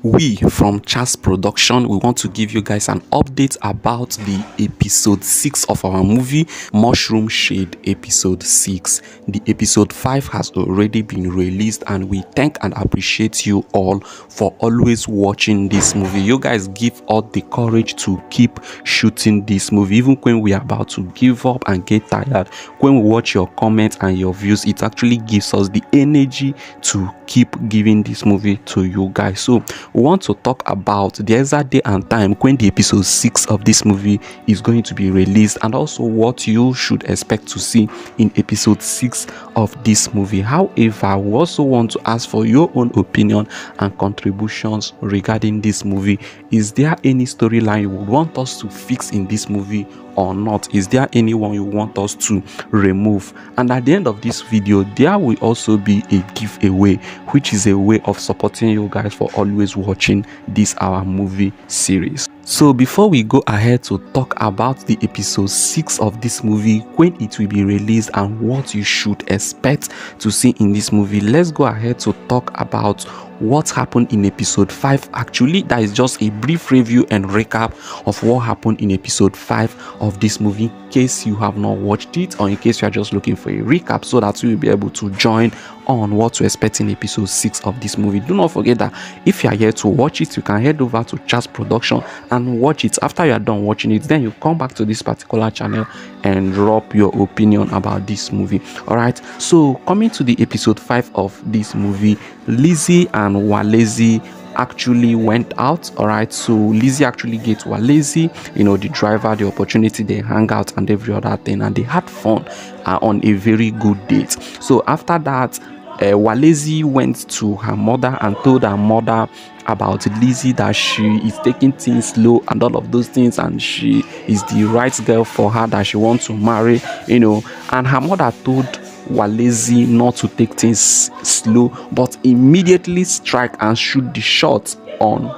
We from Chas Production, we want to give you guys an update about the episode 6 of our movie Mushroom Shade episode 6. The episode 5 has already been released, and we thank and appreciate you all for always watching this movie. You guys give us the courage to keep shooting this movie even when we are about to give up and get tired. When we watch your comments and your views, it actually gives us the energy to keep giving this movie to you guys. So we want to talk about the exact day and time when the episode 6 of this movie is going to be released, and also what you should expect to see in episode 6 of this movie. However, we also want to ask for your own opinion and contributions regarding this movie. Is there any storyline you would want us to fix in this movie or not? Is there anyone you want us to remove? And at the end of this video, there will also be a giveaway, which is a way of supporting you guys for always watching this our movie series. So before we go ahead to talk about the episode 6 of this movie, when it will be released and what you should expect to see in this movie, let's go ahead to talk about what happened in episode 5. Actually, that is just a brief review and recap of what happened in episode 5 of this movie, in case you have not watched it, or in case you are just looking for a recap, so that you will be able to join on what to expect in episode 6 of this movie. Do not forget that if you are here to watch it, you can head over to Chas Production and watch it. After you are done watching it, then you come back to this particular channel and drop your opinion about this movie. All right, so coming to the episode 5 of this movie, Lizzie and Walezi actually went out. All right, so Lizzie actually gave Walezi, the driver, the opportunity. They hang out and every other thing, and they had fun on a very good date. So after that, Walezi went to her mother and told her mother about Lizzie, that she is taking things slow and all of those things, and she is the right girl for her, that she wants to marry, and her mother told Walezi not to take things slow, but immediately strike and shoot the shot on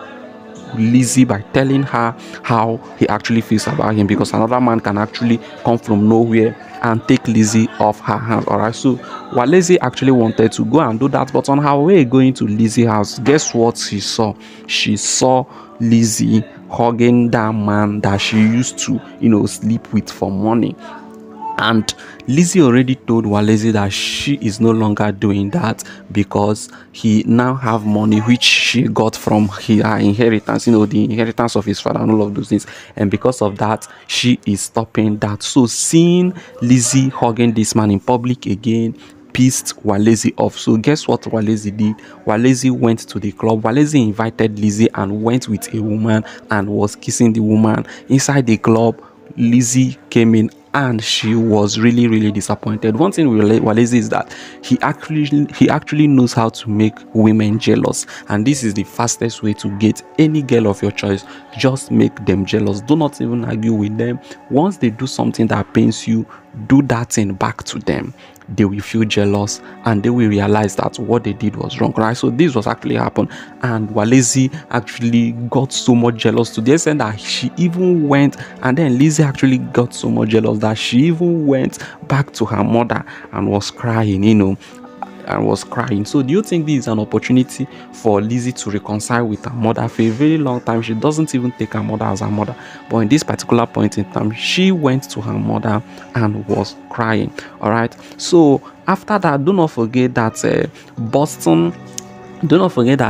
Lizzie by telling her how he actually feels about him, because another man can actually come from nowhere and take Lizzie off her hands. All right, so Walezi actually wanted to go and do that, but on her way going to Lizzie's house, guess what she saw? She saw Lizzie hugging that man that she used to sleep with for money. And Lizzie already told Walezi that she is no longer doing that because he now have money which she got from her inheritance, the inheritance of his father and all of those things. And because of that, she is stopping that. So seeing Lizzie hugging this man in public again pissed Walezi off. So guess what Walezi did? Walezi went to the club. Walezi invited Lizzie and went with a woman and was kissing the woman inside the club. Lizzie came in and she was really disappointed. One thing with Walezi is that he actually knows how to make women jealous, and this is the fastest way to get any girl of your choice. Just make them jealous. Do not even argue with them. Once they do something that pains you, do that thing back to them. They will feel jealous and they will realize that what they did was wrong, right? So this was actually happened, and Walezi actually got so much jealous to the extent that she even went, and then Lizzie actually got so much jealous that she even went back to her mother and was crying, So do you think this is an opportunity for Lizzie to reconcile with her mother? For a very long time, she doesn't even take her mother as her mother, but in this particular point in time, she went to her mother and was crying. All right, so after that, do not forget that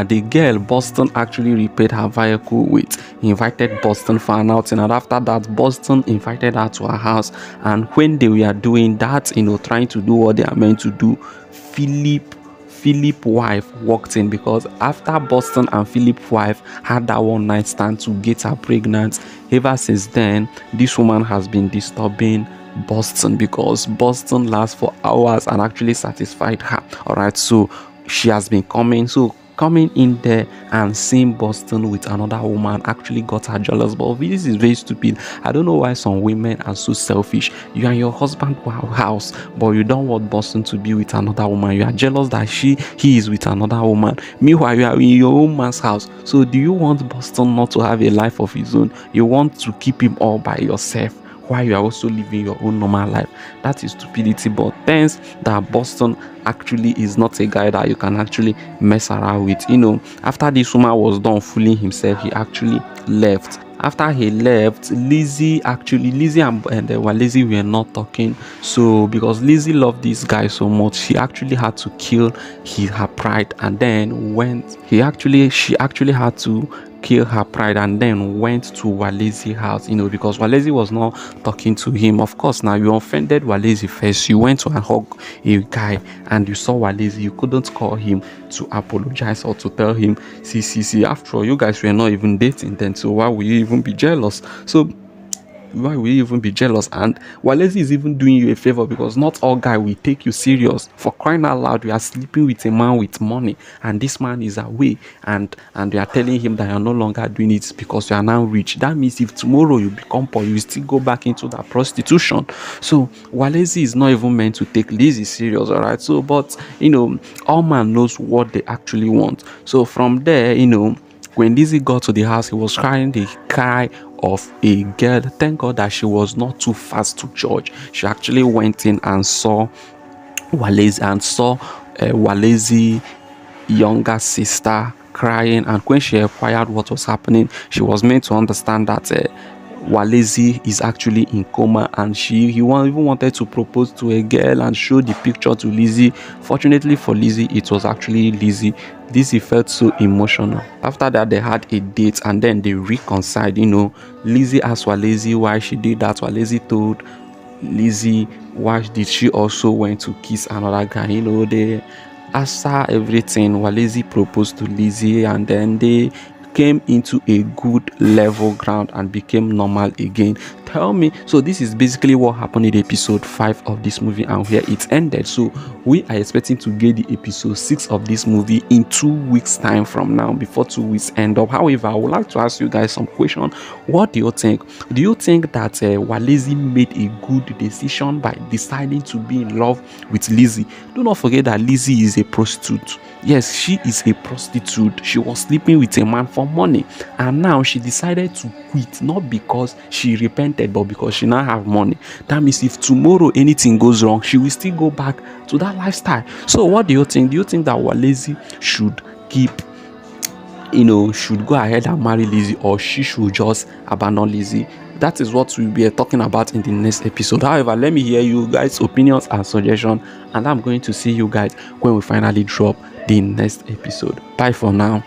the girl Boston actually repaid her vehicle with. He invited Boston for an outing, and after that, Boston invited her to her house. And when they were doing that, trying to do what they are meant to do, Philip's wife walked in, because after Boston and Philip's wife had that one night stand to get her pregnant, ever since then, this woman has been disturbing Boston, because Boston lasts for hours and actually satisfied her. All right, so she has been coming in there and seeing Boston with another woman actually got her jealous. But this is very stupid. I don't know why some women are so selfish. You are in your husband's house, but you don't want Boston to be with another woman. You are jealous that he is with another woman. Meanwhile, you are in your own man's house. So do you want Boston not to have a life of his own? You want to keep him all by yourself? while you are also living your own normal life. That is stupidity. But thanks that Boston actually is not a guy that you can actually mess around with. After this woman was done fooling himself, he actually left. After he left, Lizzie and Walezi were not talking. So because Lizzie loved this guy so much, she actually had to kill her pride, and then she actually had to kill her pride and then went to Walezi house, because Walezi was not talking to him. Of course, now you offended Walezi first. You went to and hug a guy and you saw Walezi. You couldn't call him to apologize or to tell him, see, after all, you guys were not even dating then, so why will you even be jealous? And Walezi is even doing you a favor, because not all guy will take you serious. For crying out loud, you are sleeping with a man with money and this man is away, and you are telling him that you are no longer doing it because you are now rich. That means if tomorrow you become poor, you still go back into that prostitution. So Walezi is not even meant to take Lizzie serious, all right? So but all man knows what they actually want. So from there, when Lizzie got to the house, he was crying the cry of a girl. Thank God that she was not too fast to judge. She actually went in and saw Walezi younger sister crying, and when she inquired what was happening, she was meant to understand that Walezi is actually in coma, and he even wanted to propose to a girl and show the picture to Lizzie. Fortunately for Lizzie, it was actually Lizzie. Lizzie felt so emotional. After that, they had a date and then they reconciled. Lizzie asked Walezi why she did that. Walezi told Lizzie why did she also went to kiss another guy. After everything, Walezi proposed to Lizzie and then they came into a good level ground and became normal again. Tell me, so this is basically what happened in episode 5 of this movie and where it ended. So we are expecting to get the episode 6 of this movie in 2 weeks time from now, before 2 weeks end up. However, I would like to ask you guys some question. What do you think? Do you think that Walezi made a good decision by deciding to be in love with Lizzie? Do not forget that Lizzie is a prostitute. Yes, she is a prostitute. She was sleeping with a man for money, and now she decided to quit, not because she repented, but because she now have money. That means if tomorrow anything goes wrong, she will still go back to that lifestyle. So what do you think? Do you think that Walezi should should go ahead and marry Lizzie, or she should just abandon Lizzie? That is what we'll be talking about in the next episode. However, let me hear you guys' opinions and suggestions, and I'm going to see you guys when we finally drop the next episode. Bye for now.